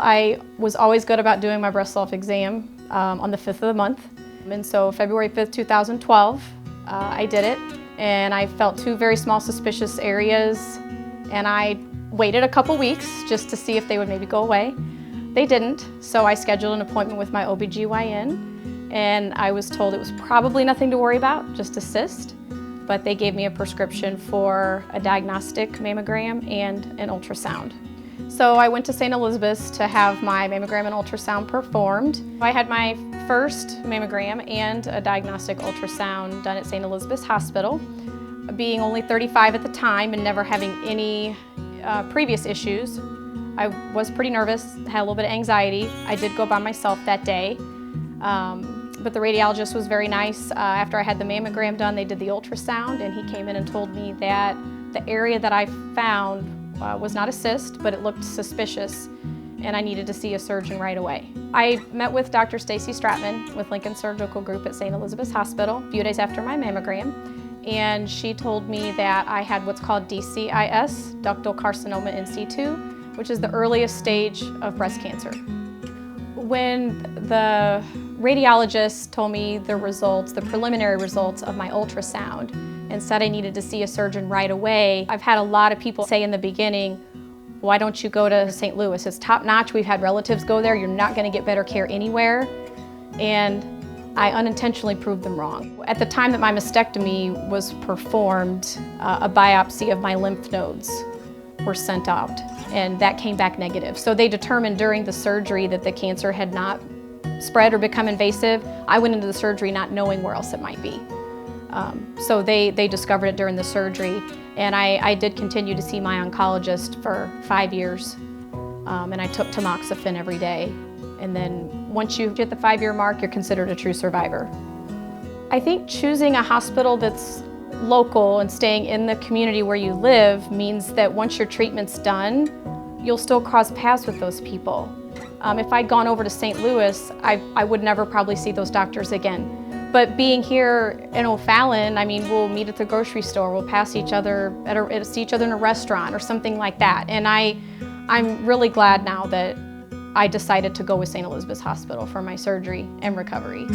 I was always good about doing my breast self-exam on the 5th of the month. And so February 5th, 2012, I did it, and I felt two very small suspicious areas, and I waited a couple weeks just to see if they would maybe go away. They didn't, so I scheduled an appointment with my OBGYN, and I was told it was probably nothing to worry about, just a cyst, but they gave me a prescription for a diagnostic mammogram and an ultrasound. So I went to St. Elizabeth's to have my mammogram and ultrasound performed. I had my first mammogram and a diagnostic ultrasound done at St. Elizabeth's Hospital. Being only 35 at the time and never having any previous issues, I was pretty nervous, had a little bit of anxiety. I did go by myself that day, but the radiologist was very nice. After I had the mammogram done, they did the ultrasound, and he came in and told me that the area that I found was not a cyst, but it looked suspicious, and I needed to see a surgeon right away. I met with Dr. Stacy Stratman with Lincoln Surgical Group at St. Elizabeth's Hospital a few days after my mammogram, and she told me that I had what's called DCIS, ductal carcinoma in situ, which is the earliest stage of breast cancer. When the radiologist told me the results, the preliminary results of my ultrasound, and said I needed to see a surgeon right away, I've had a lot of people say in the beginning, why don't you go to St. Louis? It's top notch, we've had relatives go there, you're not gonna get better care anywhere. And I unintentionally proved them wrong. At the time that my mastectomy was performed, a biopsy of my lymph nodes were sent out, and that came back negative. So they determined during the surgery that the cancer had not spread or become invasive. I went into the surgery not knowing where else it might be. So they discovered it during the surgery, and I did continue to see my oncologist for 5 years, and I took tamoxifen every day. And then once you hit the 5-year mark, you're considered a true survivor. I think choosing a hospital that's local and staying in the community where you live means that once your treatment's done, you'll still cross paths with those people. If I'd gone over to St. Louis, I would never probably see those doctors again. But being here in O'Fallon, I mean, we'll meet at the grocery store, we'll pass each other, see each other in a restaurant or something like that. And I'm really glad now that I decided to go with St. Elizabeth's Hospital for my surgery and recovery.